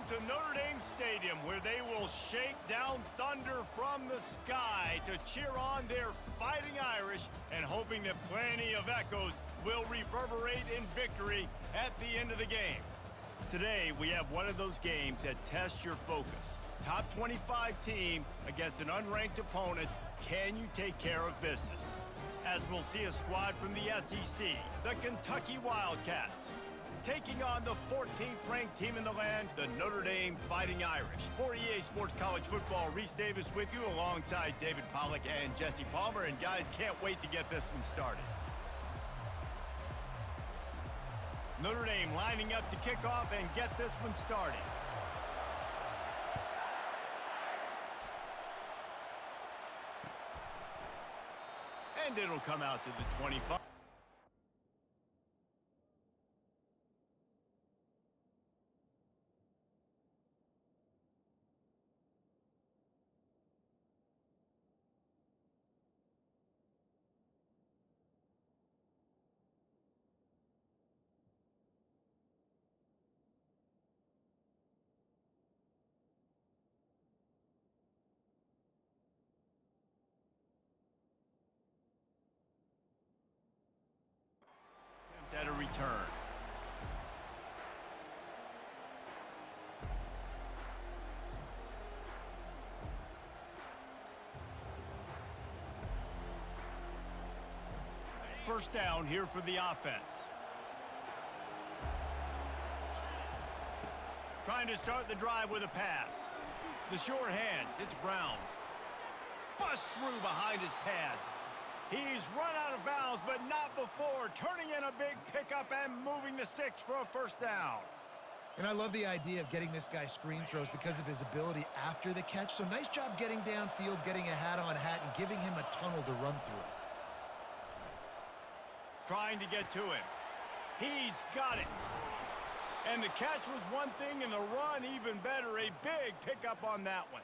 to Notre Dame Stadium, where they will shake down thunder from the sky to cheer on their Fighting Irish, and hoping that plenty of echoes will reverberate in victory at the end of the game. Today, we have one of those games that tests your focus. Top 25 team against an unranked opponent. Can you take care of business? As we'll see a squad from the SEC, the Kentucky Wildcats, taking on the 14th ranked team in the land, the Notre Dame Fighting Irish. For EA Sports College Football, Reese Davis with you alongside David Pollack and Jesse Palmer. And guys, can't wait to get this one started. Notre Dame lining up to kick off and get this one started. And it'll come out to the 25. At a return. First down here for the offense. Trying to start the drive with a pass. The short hands, it's Brown. Bust through behind his pad. He's run out of bounds, but not before turning in a big pickup and moving the sticks for a first down. And I love the idea of getting this guy screen throws because of his ability after the catch. So nice job getting downfield, getting a hat-on hat, and giving him a tunnel to run through. Trying to get to him. He's got it. And the catch was one thing, and the run even better. A big pickup on that one.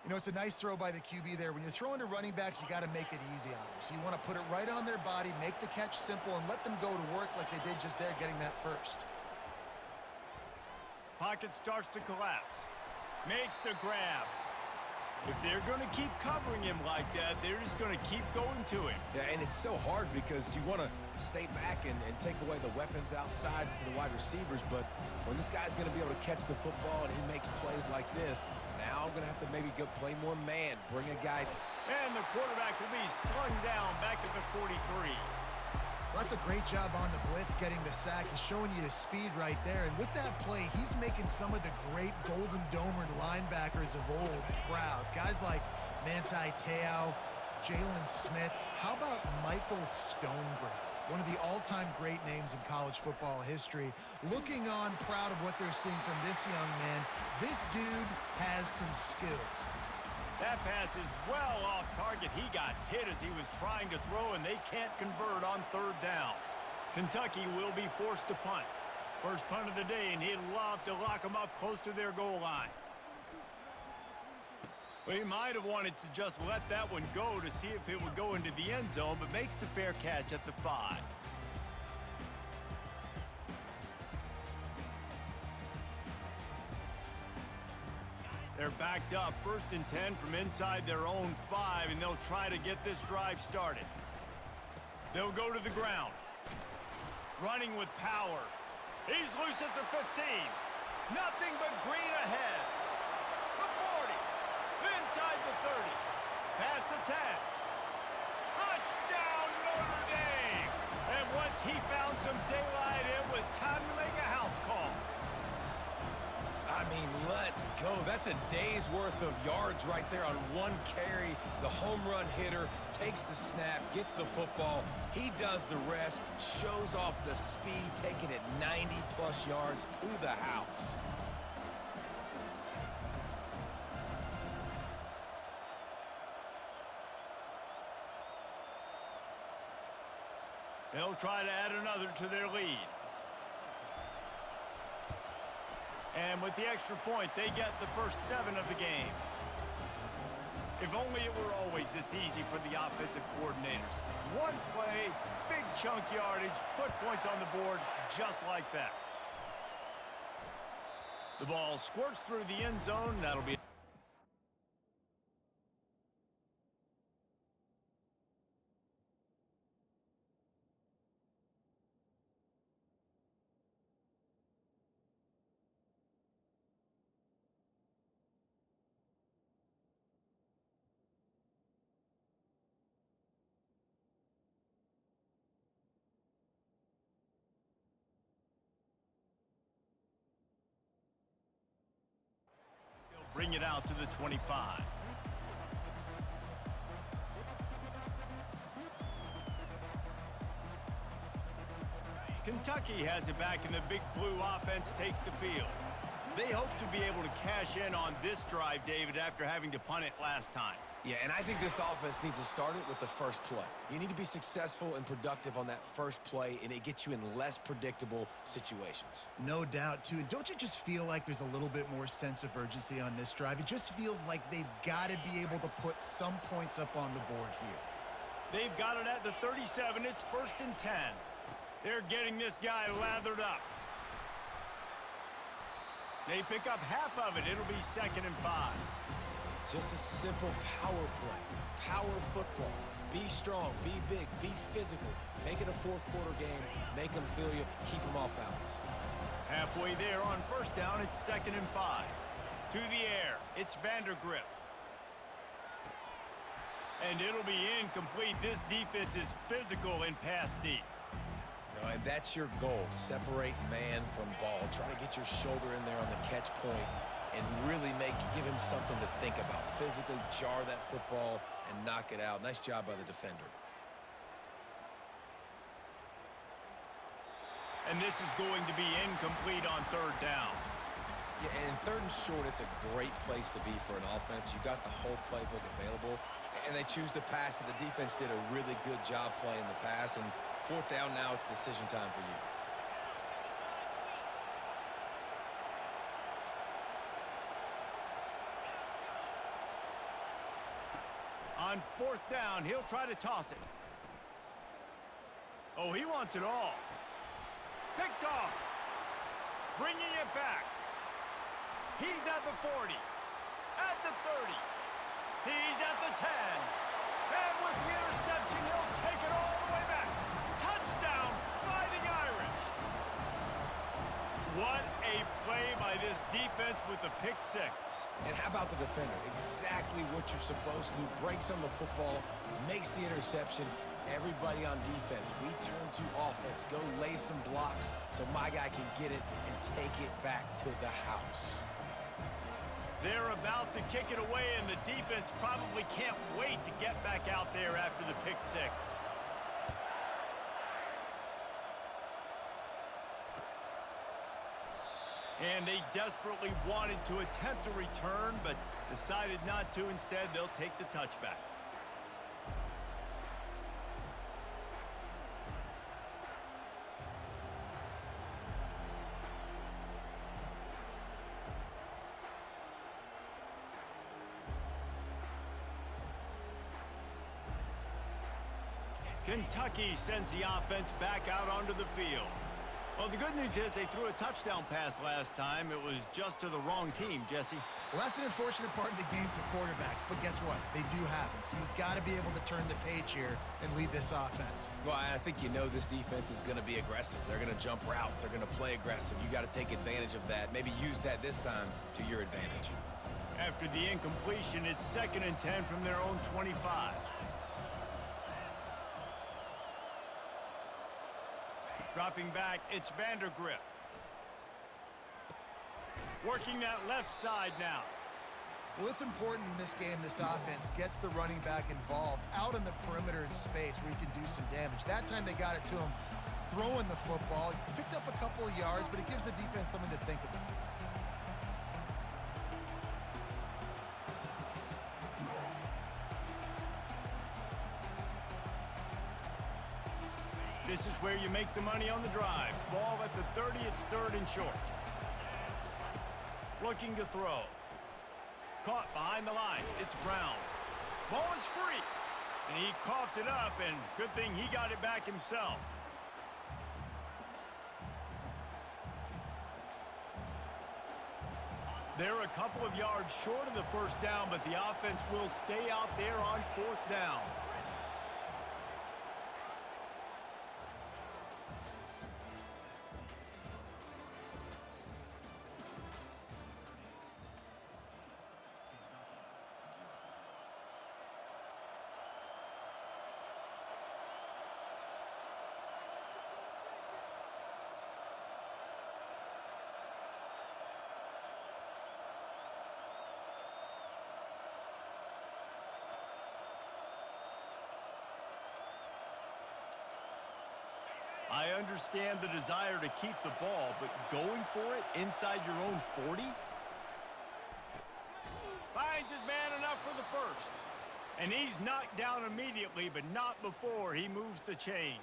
You know, it's a nice throw by the QB there. When you're throwing to running backs, you got to make it easy on them. So you want to put it right on their body, make the catch simple, and let them go to work like they did just there, getting that first. Pocket starts to collapse. Makes the grab. If they're going to keep covering him like that, they're just going to keep going to him. Yeah, and it's so hard because you want to stay back and take away the weapons outside to the wide receivers, but when this guy's going to be able to catch the football and he makes plays like this, now I'm going to have to maybe go play more man, bring a guy. And the quarterback will be slung down back at the 43. Well, that's a great job on the blitz, getting the sack. He's showing you his speed right there. And with that play, he's making some of the great Golden Domer linebackers of old proud. Guys like Manti Te'o, Jalen Smith. How about Michael Stonebreaker? One of the all-time great names in college football history. Looking on, proud of what they're seeing from this young man. This dude has some skills. That pass is well off target. He got hit as he was trying to throw, and they can't convert on third down. Kentucky will be forced to punt. First punt of the day, and he'd love to lock them up close to their goal line. Well, he might have wanted to just let that one go to see if it would go into the end zone, but makes the fair catch at the 5. They're backed up, 1st and 10 from inside their own 5, and they'll try to get this drive started. They'll go to the ground. Running with power. He's loose at the 15. Nothing but green ahead. The 40. Inside the 30. Past the 10. Touchdown, Notre Dame! And once he found some daylight, it was time to make a house call. I mean, let's go. That's a day's worth of yards right there on one carry. The home run hitter takes the snap, gets the football. He does the rest, shows off the speed, taking it 90-plus yards to the house. They'll try to add another to their lead. And with the extra point, they get the first 7 of the game. If only it were always this easy for the offensive coordinators. One play, big chunk yardage, put points on the board just like that. The ball squirts through the end zone. That'll be... Bring it out to the 25. Kentucky has it back, and the Big Blue offense takes the field. They hope to be able to cash in on this drive, David, after having to punt it last time. Yeah, and I think this offense needs to start it with the first play. You need to be successful and productive on that first play, and it gets you in less predictable situations. No doubt, too. And don't you just feel like there's a little bit more sense of urgency on this drive? It just feels like they've got to be able to put some points up on the board here. They've got it at the 37. It's 1st and 10. They're getting this guy lathered up. They pick up half of it. It'll be 2nd and 5. Just a simple power play. Power football. Be strong, be big, be physical. Make it a fourth-quarter game. Make them feel you. Keep them off balance. Halfway there on 1st down, it's 2nd and 5. To the air, it's Vandergriff. And it'll be incomplete. This defense is physical and pass deep. No, and that's your goal. Separate man from ball. Try to get your shoulder in there on the catch point and really give him something to think about. Physically jar that football and knock it out. Nice job by the defender. And this is going to be incomplete on 3rd down. Yeah, and 3rd and short, it's a great place to be for an offense. You got the whole playbook available, and they choose to pass. And the defense did a really good job playing the pass. And 4th down now, it's decision time for you. On 4th down, he'll try to toss it. Oh, he wants it all. Picked off. Bringing it back. He's at the 40. At the 30. He's at the 10. And with the interception, he'll take it all the way back. Touchdown, Fighting Irish. What a play by this defense with the pick 6. And how about the defender? Exactly what you're supposed to do. Breaks on the football, makes the interception. Everybody on defense, we turn to offense. Go lay some blocks so my guy can get it and take it back to the house. They're about to kick it away, and the defense probably can't wait to get back out there after the pick 6. And they desperately wanted to attempt a return, but decided not to. Instead, they'll take the touchback. Kentucky sends the offense back out onto the field. Well, the good news is they threw a touchdown pass last time. It was just to the wrong team, Jesse. Well, that's an unfortunate part of the game for quarterbacks, but guess what? They do happen, so you've got to be able to turn the page here and lead this offense. Well, I think you know this defense is going to be aggressive. They're going to jump routes. They're going to play aggressive. You got to take advantage of that. Maybe use that this time to your advantage. After the incompletion, it's 2nd and 10 from their own 25. Dropping back, it's Vandergriff. Working that left side now. Well, it's important in this game this offense gets the running back involved out in the perimeter in space where he can do some damage. That time they got it to him throwing the football. Picked up a couple of yards, but it gives the defense something to think about. This is where you make the money on the drive. Ball at the 30, it's 3rd and short. Looking to throw. Caught behind the line, it's Brown. Ball is free, and he coughed it up, and good thing he got it back himself. They're a couple of yards short of the first down, but the offense will stay out there on fourth down. I understand the desire to keep the ball, but going for it inside your own 40? Finds his man enough for the first. And he's knocked down immediately, but not before he moves the chains.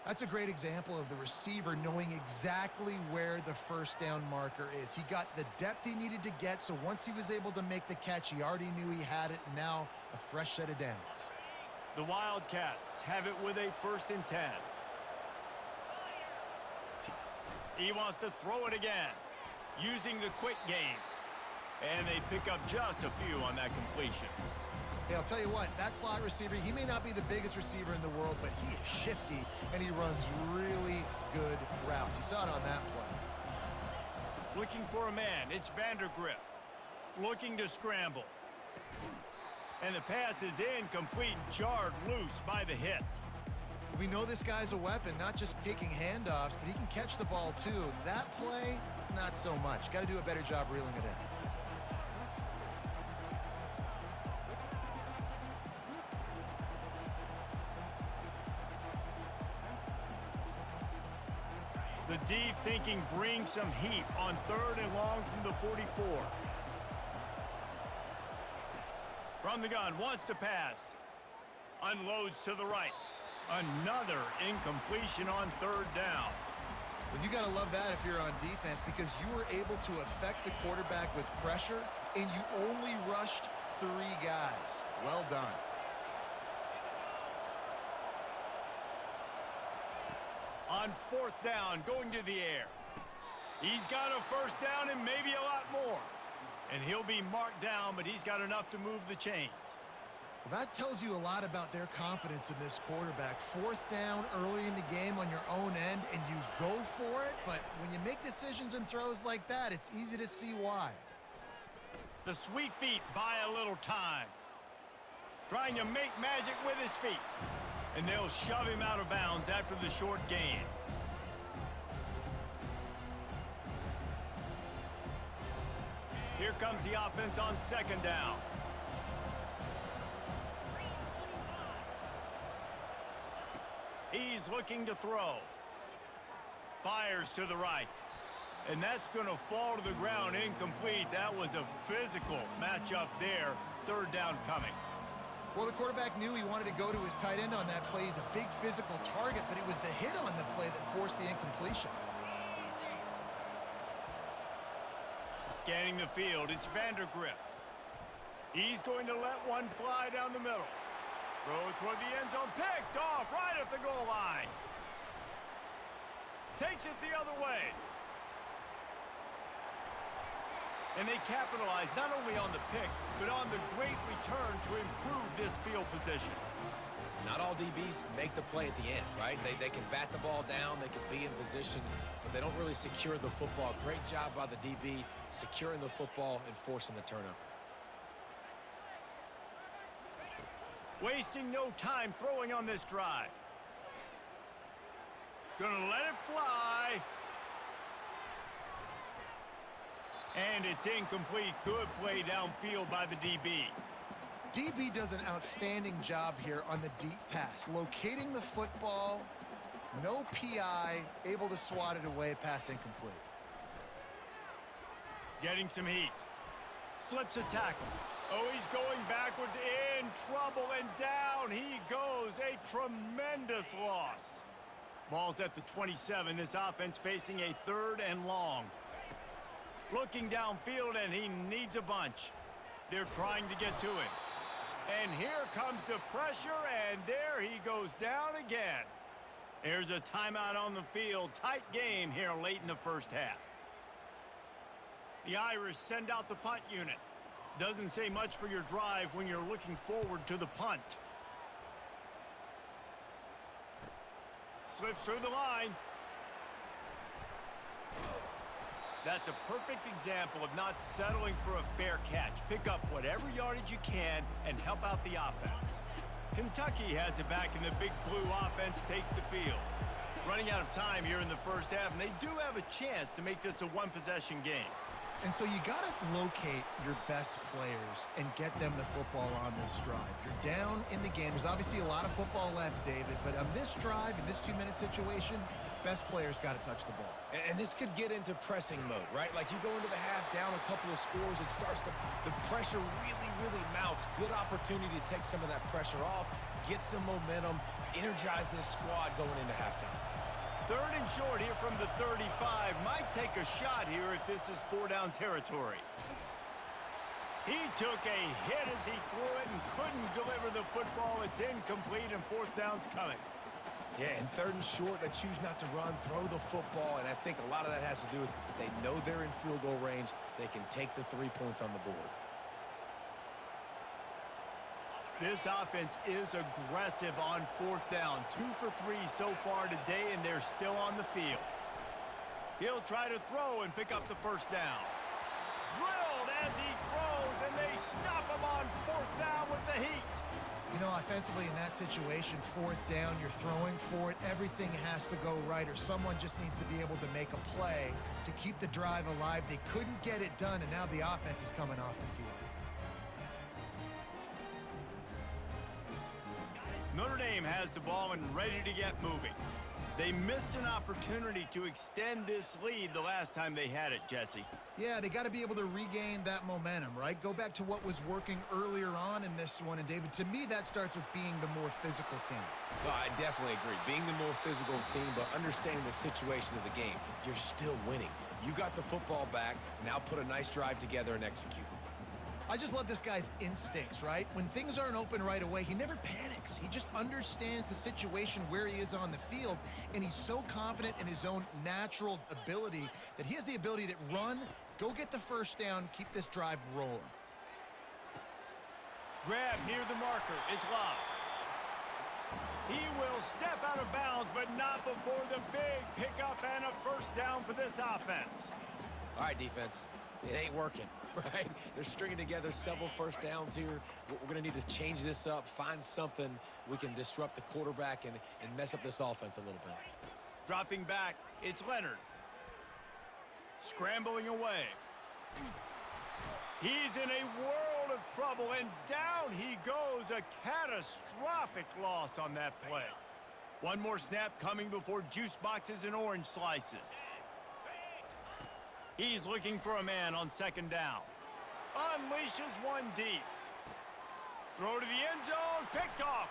That's a great example of the receiver knowing exactly where the first down marker is. He got the depth he needed to get, so once he was able to make the catch, he already knew he had it, and now a fresh set of downs. The Wildcats have it with a 1st and 10. He wants to throw it again, using the quick game. And they pick up just a few on that completion. Hey, I'll tell you what, that slot receiver, he may not be the biggest receiver in the world, but he is shifty, and he runs really good routes. You saw it on that play. Looking for a man, it's Vandergriff. Looking to scramble. And the pass is incomplete, jarred loose by the hit. We know this guy's a weapon, not just taking handoffs, but he can catch the ball too. That play, not so much. Got to do a better job reeling it in. The D thinking brings some heat on 3rd and long from the 44. From the gun, wants to pass. Unloads to the right. Another incompletion on 3rd down. Well, you got to love that if you're on defense, because you were able to affect the quarterback with pressure, and you only rushed 3 guys. Well done. On 4th down, going to the air. He's got a first down and maybe a lot more. And he'll be marked down, but he's got enough to move the chains. Well, that tells you a lot about their confidence in this quarterback. 4th down early in the game on your own end, and you go for it, but when you make decisions and throws like that, it's easy to see why. The sweet feet buy a little time. Trying to make magic with his feet. And they'll shove him out of bounds after the short gain. Here comes the offense on 2nd down. He's looking to throw. Fires to the right. And that's going to fall to the ground incomplete. That was a physical matchup there. 3rd down coming. Well, the quarterback knew he wanted to go to his tight end on that play. He's a big physical target, but it was the hit on the play that forced the incompletion. Scanning the field, it's Vandergriff. He's going to let one fly down the middle. Throw it toward the end zone, picked off right at the goal line. Takes it the other way. And they capitalize not only on the pick, but on the great return to improve this field position. Not all DBs make the play at the end, right? They can bat the ball down, they can be in position, but they don't really secure the football. Great job by the DB securing the football and forcing the turnover. Wasting no time throwing on this drive. Gonna let it fly. And it's incomplete. Good play downfield by the DB. DB does an outstanding job here on the deep pass. Locating the football, no PI, able to swat it away, pass incomplete. Getting some heat. Slips a tackle. Oh, he's going backwards, in trouble, and down he goes. A tremendous loss. Ball's at the 27. This offense facing a 3rd and long. Looking downfield, and he needs a bunch. They're trying to get to him. And here comes the pressure, and there he goes down again. There's a timeout on the field. Tight game here late in the first half. The Irish send out the punt unit. Doesn't say much for your drive when you're looking forward to the punt. Slips through the line. That's a perfect example of not settling for a fair catch. Pick up whatever yardage you can and help out the offense. Kentucky has it back, and the Big Blue offense takes the field. Running out of time here in the first half, and they do have a chance to make this a one-possession game. And so you got to locate your best players and get them the football on this drive. You're down in the game. There's obviously a lot of football left, David, but on this drive, in this 2-minute situation, best players got to touch the ball. And this could get into pressing mode, right? Like you go into the half down a couple of scores, it starts to, the pressure really mounts. Good opportunity to take some of that pressure off, get some momentum, energize this squad going into halftime. 3rd and short here from the 35. Might take a shot here if this is 4-down territory. He took a hit as he threw it and couldn't deliver the football. It's incomplete, and 4th down's coming. Yeah, and 3rd and short, they choose not to run, throw the football, and I think a lot of that has to do with they know they're in field goal range. They can take the 3 points on the board. This offense is aggressive on 4th down. 2 for 3 so far today, and they're still on the field. He'll try to throw and pick up the 1st down. Drilled as he throws, and they stop him on 4th down with the heat. You know, offensively in that situation, 4th down, you're throwing for it. Everything has to go right, or someone just needs to be able to make a play to keep the drive alive. They couldn't get it done, and now the offense is coming off the field. Notre Dame has the ball and ready to get moving. They missed an opportunity to extend this lead the last time they had it, Jesse. Yeah, they got to be able to regain that momentum, right? Go back to what was working earlier on in this one. And, David, to me, that starts with being the more physical team. Well, I definitely agree. Being the more physical team, but understanding the situation of the game. You're still winning. You got the football back. Now put a nice drive together and execute. I just love this guy's instincts, right? When things aren't open right away, he never panics. He just understands the situation where he is on the field, and he's so confident in his own natural ability that he has the ability to run, go get the 1st down, keep this drive rolling. Grab near the marker. It's Love. He will step out of bounds, but not before the big pickup and a 1st down for this offense. All right, defense. It ain't working, right? They're stringing together several 1st downs here. We're going to need to change this up, find something we can disrupt the quarterback and mess up this offense a little bit. Dropping back, it's Leonard. Scrambling away. He's in a world of trouble, and down he goes. A catastrophic loss on that play. One more snap coming before juice boxes and orange slices. He's looking for a man on 2nd down. Unleashes one deep. Throw to the end zone, picked off.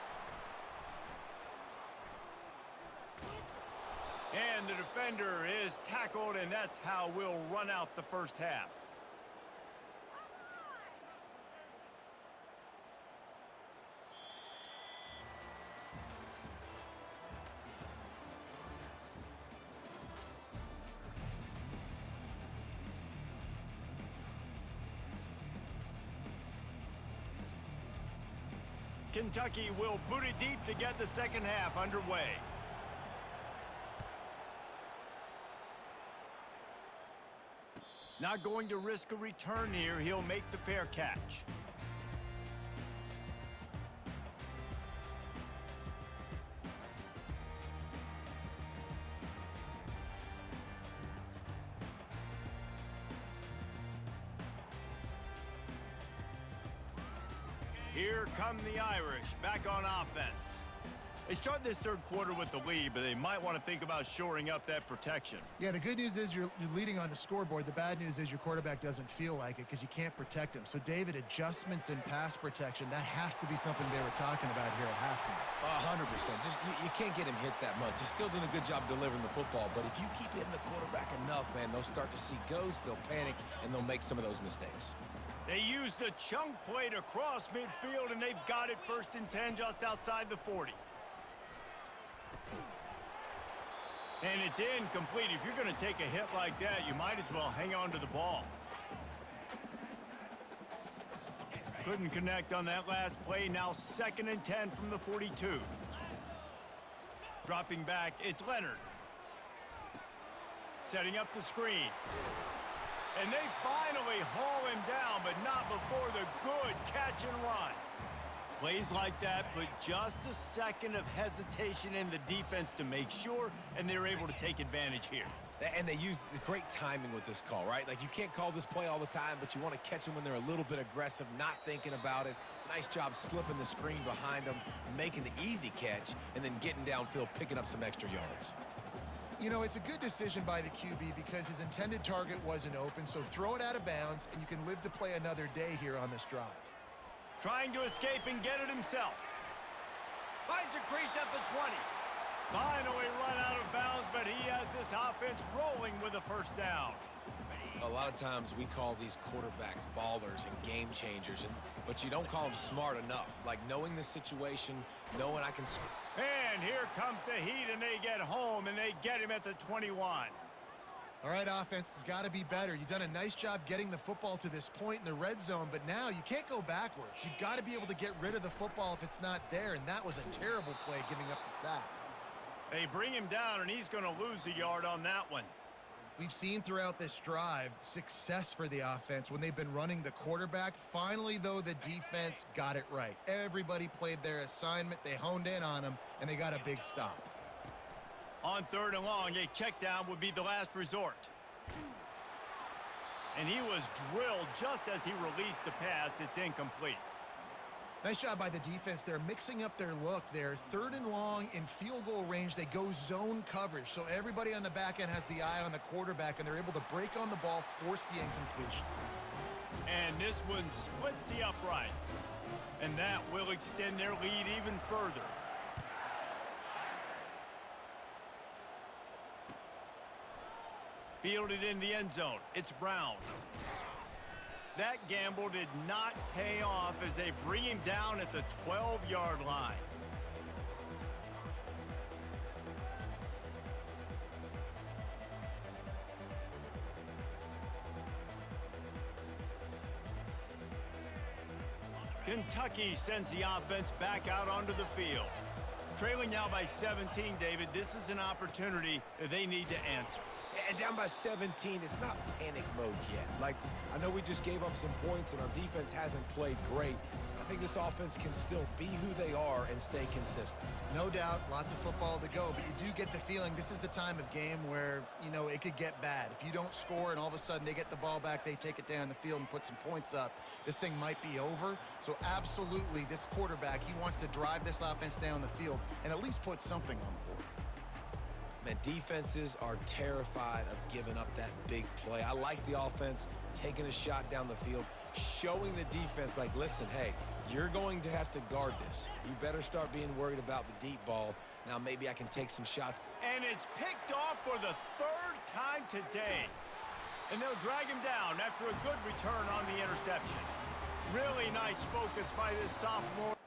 And the defender is tackled, and that's how we'll run out the 1st half. Kentucky will boot it deep to get the 2nd half underway. Not going to risk a return here. He'll make the fair catch. Here come the Irish, back on offense. They start this 3rd quarter with the lead, but they might want to think about shoring up that protection. Yeah, the good news is you're leading on the scoreboard. The bad news is your quarterback doesn't feel like it because you can't protect him. So, David, adjustments in pass protection, that has to be something they were talking about here at halftime. 100%. Just you can't get him hit that much. He's still doing a good job delivering the football, but if you keep hitting the quarterback enough, man, they'll start to see ghosts, they'll panic, and they'll make some of those mistakes. They use the chunk play to cross midfield, and they've got it 1st and 10 just outside the 40. And it's incomplete. If you're going to take a hit like that, you might as well hang on to the ball. Couldn't connect on that last play. Now 2nd and 10 from the 42. Dropping back, it's Leonard. Setting up the screen. And they finally haul him down, but not before the good catch and run. Plays like that, but just a second of hesitation in the defense to make sure, and they're able to take advantage here. And they use great timing with this call, right? Like, you can't call this play all the time, but you want to catch them when they're a little bit aggressive, not thinking about it. Nice job slipping the screen behind them, making the easy catch, and then getting downfield, picking up some extra yards. You know, it's a good decision by the QB because his intended target wasn't open, so throw it out of bounds, and you can live to play another day here on this drive. Trying to escape and get it himself. Finds a crease at the 20. Finally run out of bounds, but he has this offense rolling with a first down. A lot of times we call these quarterbacks ballers and game changers, but you don't call them smart enough. Like, knowing the situation, knowing I can score. And here comes the heat, and they get home, and they get him at the 21. All right, offense has got to be better. You've done a nice job getting the football to this point in the red zone, but now you can't go backwards. You've got to be able to get rid of the football if it's not there, and that was a terrible play giving up the sack. They bring him down, and he's going to lose a yard on that one. We've seen throughout this drive success for the offense when they've been running the quarterback. Finally, though, the defense got it right. Everybody played their assignment. They honed in on them, and they got a big stop. On 3rd and long, a check down would be the last resort. And he was drilled just as he released the pass. It's incomplete. Nice job by the defense. They're mixing up their look there. 3rd and long in field goal range. They go zone coverage. So everybody on the back end has the eye on the quarterback, and they're able to break on the ball, force the incompletion. And this one splits the uprights. And that will extend their lead even further. Fielded in the end zone. It's Brown. That gamble did not pay off as they bring him down at the 12-yard line. Kentucky sends the offense back out onto the field. Trailing now by 17, David. This is an opportunity that they need to answer. And down by 17, it's not panic mode yet. Like, I know we just gave up some points and our defense hasn't played great. I think this offense can still be who they are and stay consistent. No doubt, lots of football to go, but you do get the feeling this is the time of game where, you know, it could get bad. If you don't score and all of a sudden they get the ball back, they take it down the field and put some points up, this thing might be over. So absolutely, this quarterback, he wants to drive this offense down the field and at least put something on the board. Man, defenses are terrified of giving up that big play. I like the offense taking a shot down the field, showing the defense, like, listen, hey, you're going to have to guard this. You better start being worried about the deep ball. Now maybe I can take some shots. And it's picked off for the 3rd time today. And they'll drag him down after a good return on the interception. Really nice focus by this sophomore.